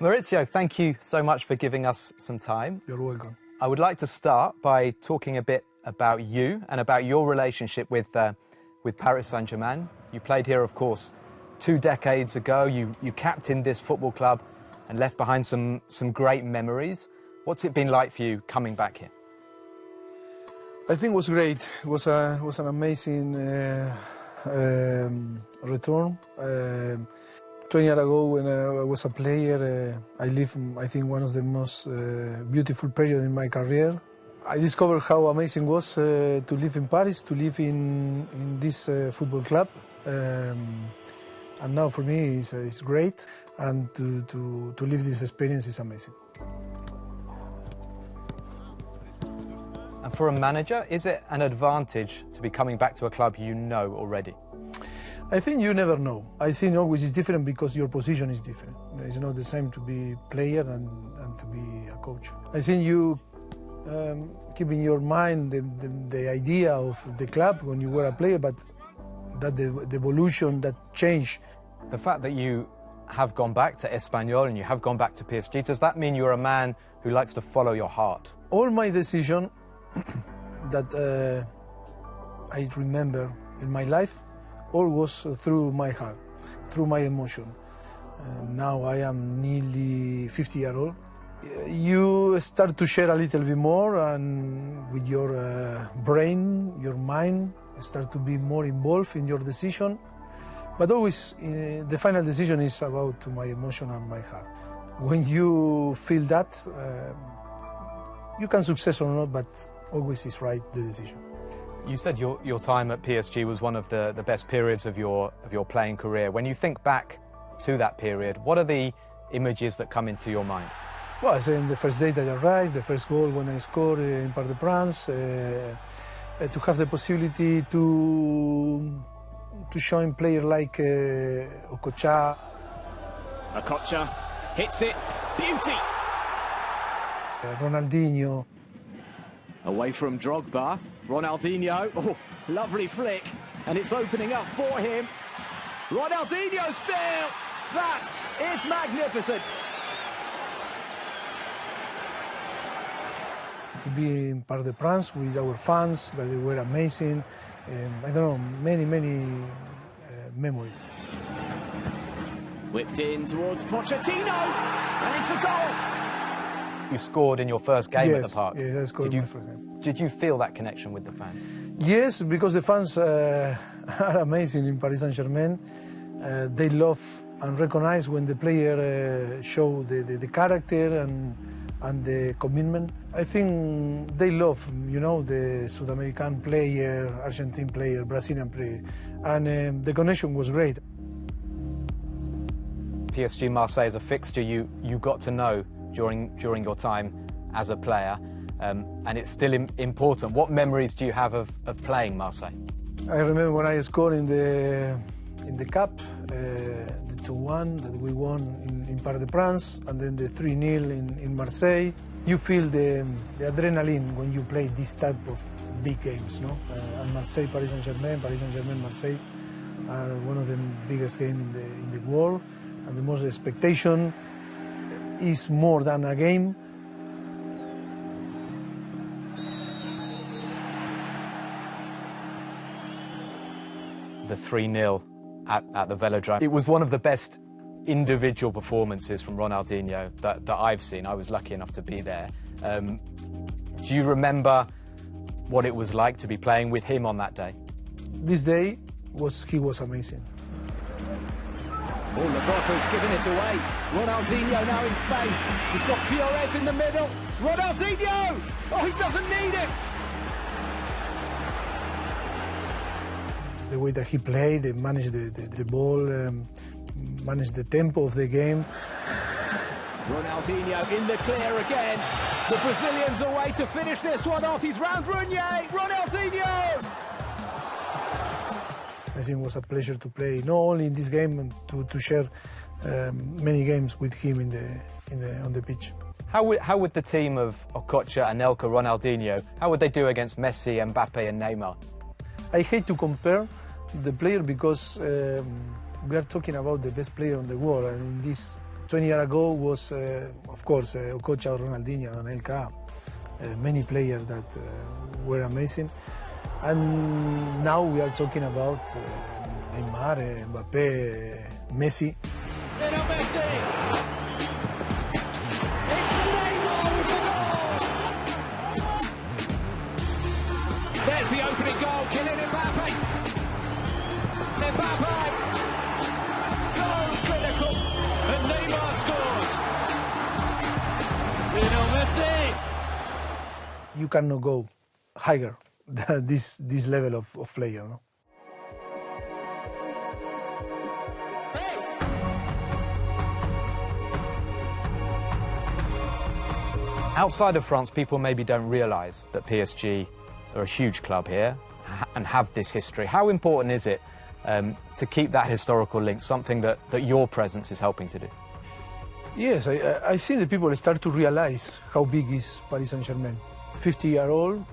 Maurizio, thank you so much for giving us some time. You're welcome. I would like to start by talking a bit about you and about your relationship with Paris Saint Germain. You played here, of course, 2 decades ago. You captained this football club and left behind some great memories. What's it been like for you coming back here? I think it was great. It was an amazing return. 20 years ago, when I was a player, I lived, I think, one of the most beautiful periods in my career. I discovered how amazing it was to live in Paris, to live in this football club. And now for me, it's great. And to live this experience is amazing. And for a manager, is it an advantage to be coming back to a club you know already? I think you never know. I think always is different because your position is different. It's not the same to be player and to be a coach. I think you keep in your mind the idea of the club when you were a player, but that the evolution, that change. The fact that you have gone back to Espanyol and you have gone back to PSG, does that mean you're a man who likes to follow your heart? All my decisions that I remember in my life, all was through my heart, through my emotion. Now I am nearly 50 years old. You start to share a little bit more, and with your brain, your mind, start to be more involved in your decision. But always, the final decision is about my emotion and my heart. When you feel that, you can success or not, but always is right, the decision. You said your time at PSG was one of the best periods of your playing career. When you think back to that period, what are the images that come into your mind? Well, I say the first day that I arrived, the first goal when I scored in Parc des Princes, to have the possibility to join players like Okocha. Okocha hits it, beauty! Ronaldinho. Away from Drogba, Ronaldinho, oh, lovely flick, and it's opening up for him. Ronaldinho still, that is magnificent. To be in Parc des Princes with our fans, that they were amazing. I don't know, many memories. Whipped in towards Pochettino, and it's a goal. You scored in your first game at the Park. Yes, I scored in my first game. Did you feel that connection with the fans? Yes, because the fans are amazing in Paris Saint Germain. They love and recognize when the player show the character and the commitment. I think they love, the Sudamericana player, Argentine player, Brazilian player, and the connection was great. PSG Marseille is a fixture you got to know during your time as a player, and it's still important. What memories do you have of playing Marseille? I remember when I scored in the cup, the 2-1 that we won in Parc des Princes, and then the 3-0 in Marseille. You feel the adrenaline when you play this type of big games, no? And Marseille, Paris Saint Germain, Marseille are one of the biggest games in the world, and the most expectation is more than a game. The 3-0 at the Velodrome. It was one of the best individual performances from Ronaldinho that I've seen. I was lucky enough to be there. Do you remember what it was like to be playing with him on that day? This day, he was amazing. Oh, Laporte's giving it away. Ronaldinho now in space. He's got Fiorez in the middle. Ronaldinho! Oh, he doesn't need it! The way that he played, they managed the ball, managed the tempo of the game. Ronaldinho in the clear again. The Brazilians away to finish this one off. He's round Brunier. Ronaldinho! I think it was a pleasure to play, not only in this game, to share many games with him on the pitch. How would the team of Okocha, Anelka, Ronaldinho, how would they do against Messi, Mbappe and Neymar? I hate to compare the player because we are talking about the best player in the world, and in this 20 years ago was, of course, Okocha, Ronaldinho, Anelka, many players that were amazing. And now we are talking about Neymar, Mbappé, Messi. There's the opening goal, Kylian Mbappé. Mbappé, so critical, and Neymar scores. Messi. You cannot go higher than this level of player. No? Outside of France, people maybe don't realise that PSG are a huge club here and have this history. How important is it to keep that historical link, something that your presence is helping to do? Yes, I think the people start to realize how big is Paris Saint Germain. 50-year-old,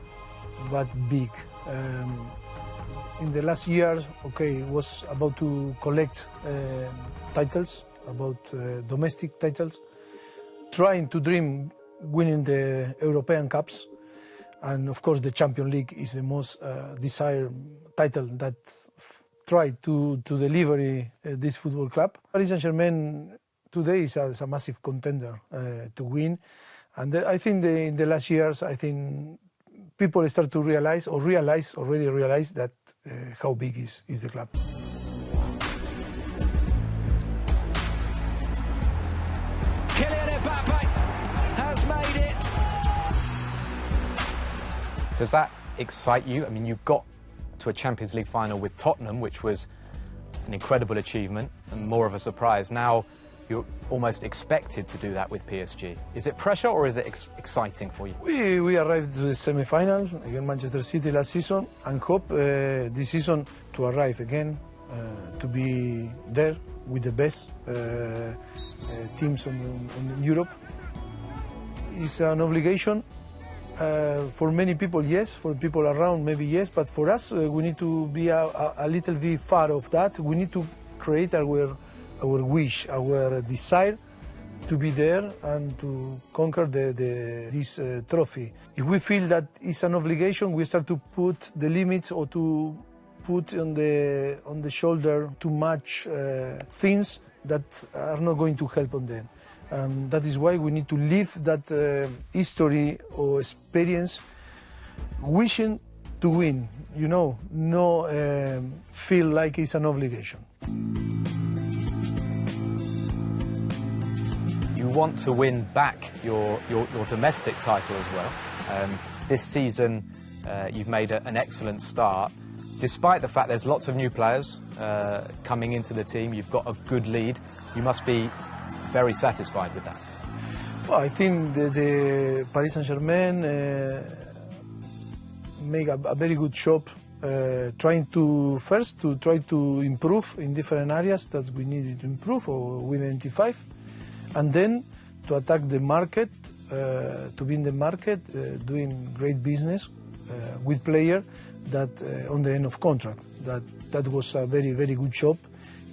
but big. In the last years, okay, was about to collect titles, about domestic titles, trying to dream winning the European Cups. And of course, the Champions League is the most desired title that tried to deliver this football club. Paris Saint Germain today is a massive contender to win. And I think in the last years, I think people start to realize, or already realize that how big is the club. Kylian Mbappé has made it. Does that excite you? I mean, you got to a Champions League final with Tottenham, which was an incredible achievement and more of a surprise. Now you're almost expected to do that with PSG. Is it pressure or is it exciting for you? We arrived to the semi-final against Manchester City last season and hope this season to arrive again, to be there with the best teams in Europe. It's an obligation. For many people, yes. For people around, maybe yes. But for us, we need to be a little bit far of that. We need to create our wish, our desire to be there and to conquer this trophy. If we feel that it's an obligation, we start to put the limits or to put on the shoulder too much things that are not going to help on them. That is why we need to live that history or experience wishing to win, you know, no feel like it's an obligation. You want to win back your domestic title as well. This season you've made an excellent start. Despite the fact there's lots of new players coming into the team, you've got a good lead. You must be very satisfied with that. Well, I think the Paris Saint Germain make a very good job trying to try to improve in different areas that we needed to improve or we identify, and then to attack the market, to be in the market, doing great business with players that on the end of contract. That was a very, very good job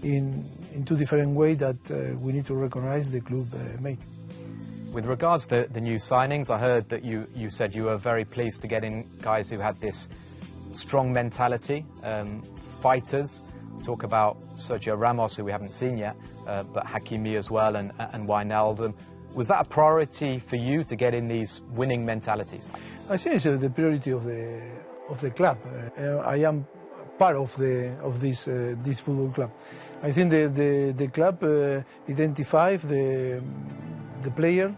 in two different ways that we need to recognize the club make. With regards to the new signings, I heard that you said you were very pleased to get in guys who had this strong mentality, fighters. Talk about Sergio Ramos, who we haven't seen yet, but Hakimi as well, and Wijnaldum. Was that a priority for you to get in these winning mentalities? I think it's the priority of the club. I am part of this football club. I think the club identified the player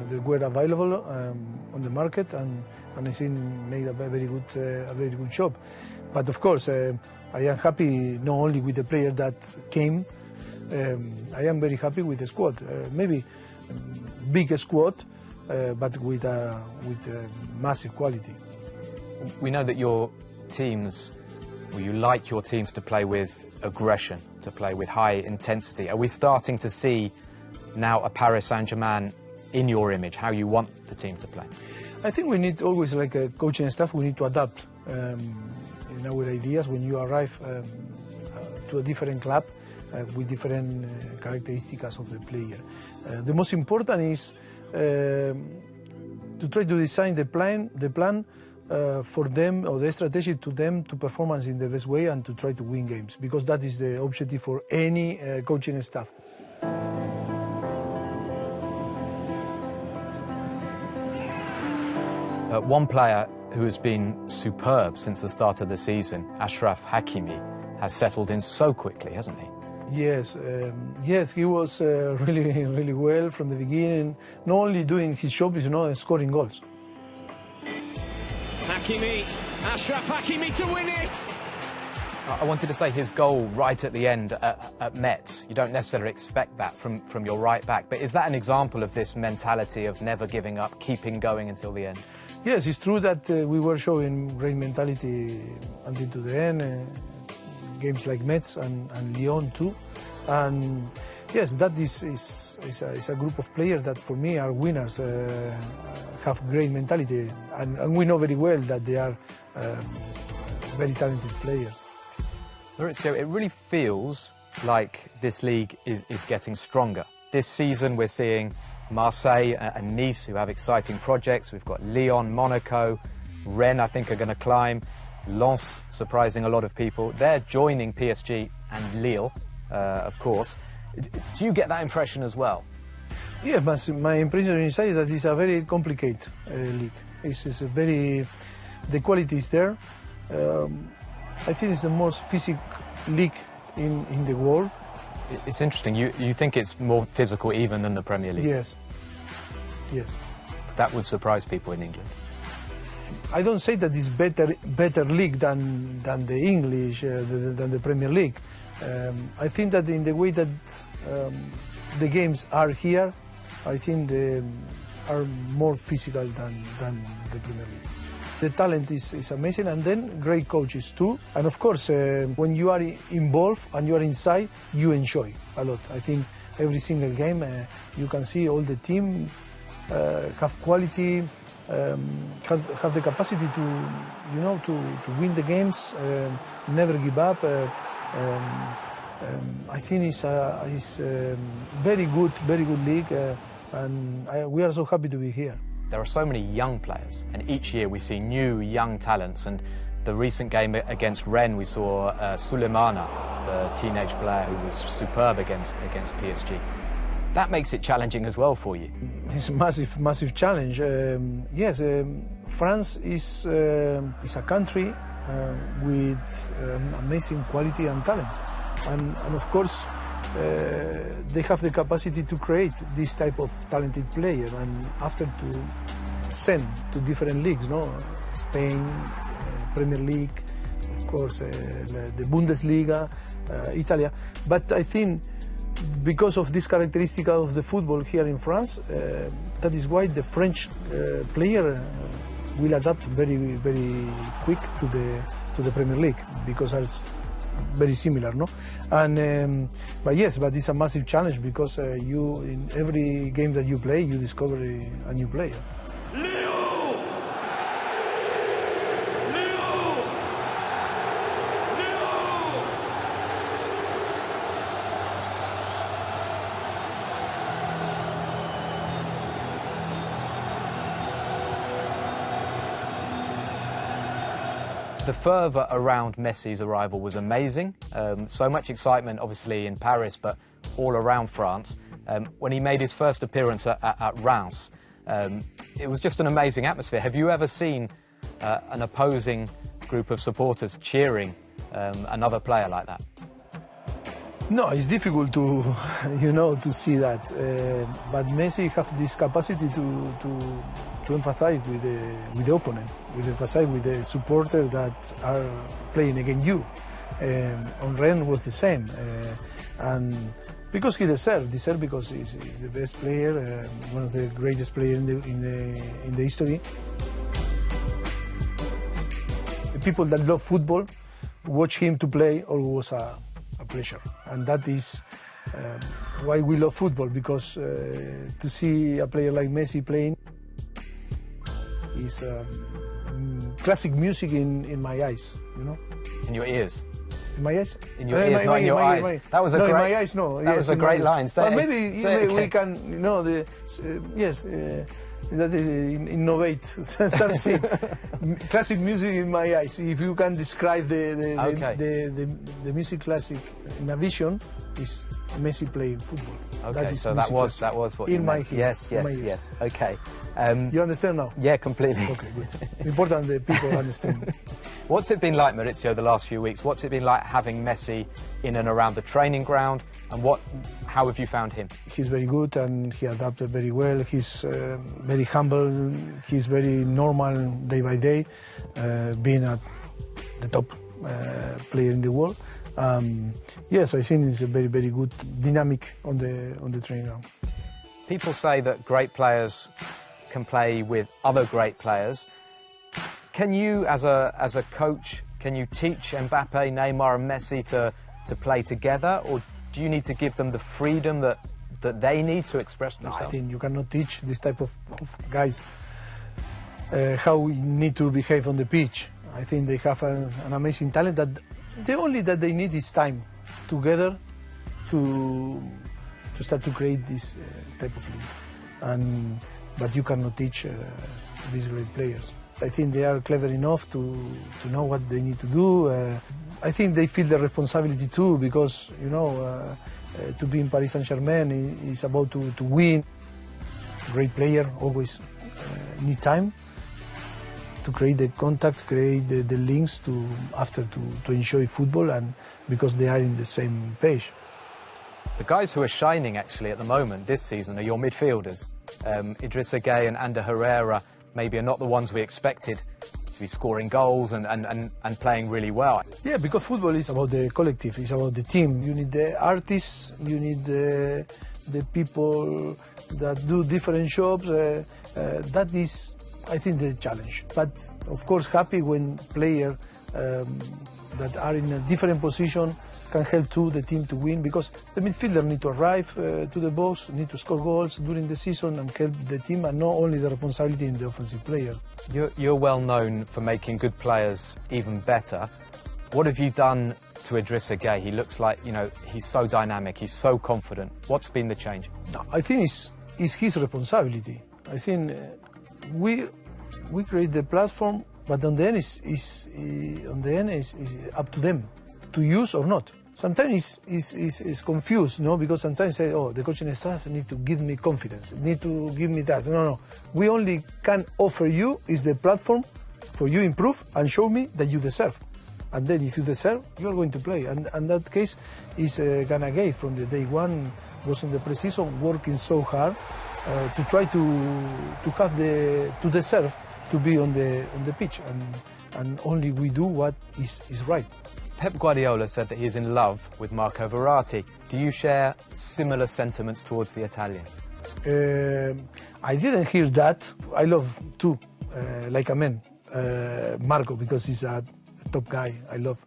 that were available on the market, and I think made a very good job. But of course, I am happy not only with the player that came. I am very happy with the squad. Maybe big squad, but with massive quality. We know that your teams, or you like your teams to play with aggression, to play with high intensity. Are we starting to see now a Paris Saint Germain in your image, how you want the team to play? I think we need always, like a coaching staff, we need to adapt in our ideas. When you arrive to a different club with different characteristics of the player. The most important is to try to design the plan for them, or the strategy to them, to performance in the best way and to try to win games, because that is the objective for any coaching staff. One player who has been superb since the start of the season, Achraf Hakimi, has settled in so quickly, hasn't he? Yes, yes, he was really well from the beginning, not only doing his job, scoring goals. Hakimi, Achraf Hakimi to win it! I wanted to say his goal right at the end at Metz. You don't necessarily expect that from your right back, but is that an example of this mentality of never giving up, keeping going until the end? Yes, it's true that we were showing great mentality until to the end. Games like Metz and Lyon too, and yes, that is a group of players that for me are winners, have great mentality, and we know very well that they are very talented players. Mauricio, it really feels like this league is getting stronger. This season we're seeing Marseille and Nice, who have exciting projects. We've got Lyon, Monaco, Rennes I think are going to climb. Lens, surprising a lot of people. They're joining PSG and Lille, of course. Do you get that impression as well? Yeah, but my impression inside is that it's a very complicated league. It's a very, the quality is there. I think it's the most physical league in the world. It's interesting. You think it's more physical even than the Premier League? Yes. Yes. That would surprise people in England. I don't say that it's better league than the English, than the Premier League. I think that in the way that the games are here, I think they are more physical than the Premier League. The talent is amazing, and then great coaches too. And of course, when you are involved and you are inside, you enjoy a lot. I think every single game you can see all the team have quality. Have the capacity to win the games, never give up. I think it's very good league, and we are so happy to be here. There are so many young players, and each year we see new young talents. And the recent game against Rennes, we saw Sulemana, the teenage player who was superb against PSG. That makes it challenging as well for you. It's a massive challenge. Yes, France is a country with amazing quality and talent, and of course they have the capacity to create this type of talented player, and after to send to different leagues, Spain, Premier League, of course the Bundesliga, Italy. But I think, because of this characteristic of the football here in France, that is why the French player will adapt very quick to the Premier League, because it's very similar, no? And but it's a massive challenge, because you, in every game that you play, you discover a new player. The fervour around Messi's arrival was amazing. So much excitement, obviously, in Paris, but all around France. When he made his first appearance at Reims, it was just an amazing atmosphere. Have you ever seen an opposing group of supporters cheering another player like that? No, it's difficult to, to see that. But Messi has this capacity to emphasize with the opponent, with emphasize with the supporter that are playing against you. On Rennes was the same, and because he deserved because he's the best player, one of the greatest players in the history. The people that love football watch him to play always a pleasure, and that is why we love football, because to see a player like Messi playing is classic music in my eyes, In your ears? In my eyes? In your ears, not in your eyes. That was a great. In my eyes, no. That was a great line. But maybe we can, yes. That innovate something. Classic music in my eyes. If you can describe the music classic in a vision, is Messi playing football. Okay, so that was what in you meant. Yes. Okay. You understand now? Yeah, completely. Okay, good. Important that people understand. What's it been like, Mauricio, the last few weeks? What's it been like having Messi in and around the training ground? And how have you found him? He's very good and he adapted very well. He's very humble. He's very normal day by day, being at the top player in the world. Yes, I think it's a very, very good dynamic on the training ground. People say that great players can play with other great players. Can you, as a coach, can you teach Mbappe, Neymar and Messi to play together, or do you need to give them the freedom that they need to express themselves? No, I think you cannot teach this type of guys how we need to behave on the pitch. I think they have an amazing talent that the only that they need is time together to start to create this type of league. But you cannot teach these great players. I think they are clever enough to know what they need to do. I think they feel the responsibility too, because to be in Paris Saint Germain is about to win. Great player always need time to create the contact, create the links to enjoy football, and because they are in the same page. The guys who are shining actually at the moment this season are your midfielders. Idrissa Gueye and Ander Herrera maybe are not the ones we expected to be scoring goals and playing really well. Yeah, because football is about the collective, it's about the team. You need the artists, you need the people that do different jobs. That is, I think, the challenge. But of course, happy when players that are in a different position can help too the team to win, because the midfielder need to arrive to the box, need to score goals during the season and help the team, and not only the responsibility in the offensive player. You're well known for making good players even better. What have you done to Idrissa Gueye? He looks like, he's so dynamic, he's so confident. What's been the change? No, I think it's his responsibility. I think we create the platform, but on the end is up to them to use or not. Sometimes it's confused, because sometimes say, the coaching staff need to give me confidence, need to give me that. No. We only can offer you is the platform for you improve and show me that you deserve. And then if you deserve, you're going to play. And that case is Gana Gueye from the day one, was in the pre-season working so hard to try to have to deserve to be on the pitch. And only we do what is right. Pep Guardiola said that he is in love with Marco Verratti. Do you share similar sentiments towards the Italian? I didn't hear that. I love too, like a man, Marco, because he's a top guy. I love.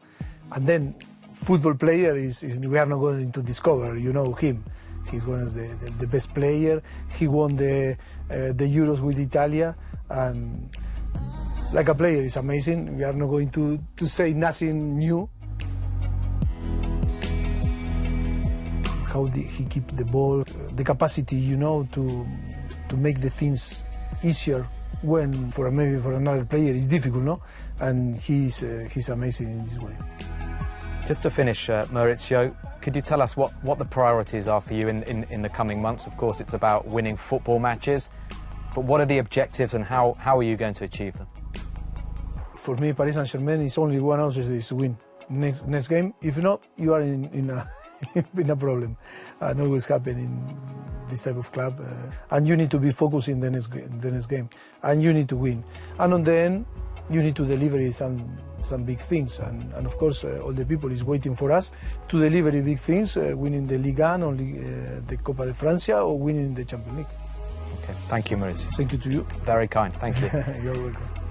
And then football player is we are not going to discover. Him. He's one of the best player. He won the Euros with Italia, and like a player is amazing. We are not going to say nothing new. How he keep the ball, the capacity, to make the things easier when maybe for another player it's difficult, no? And he's amazing in this way. Just to finish, Mauricio, could you tell us what the priorities are for you in the coming months? Of course, it's about winning football matches, but what are the objectives and how are you going to achieve them? For me, Paris Saint Germain is only one objective, is to win next game. If not, you are in a problem, and always happen in this type of club. And you need to be focused in the next game, and you need to win. And on the end, you need to deliver some big things. And of course, all the people is waiting for us to deliver big things, winning the Ligue 1 or the Copa de Francia, or winning the Champions League. Okay, thank you, Mauricio. Thank you to you. Very kind, thank you. You're welcome.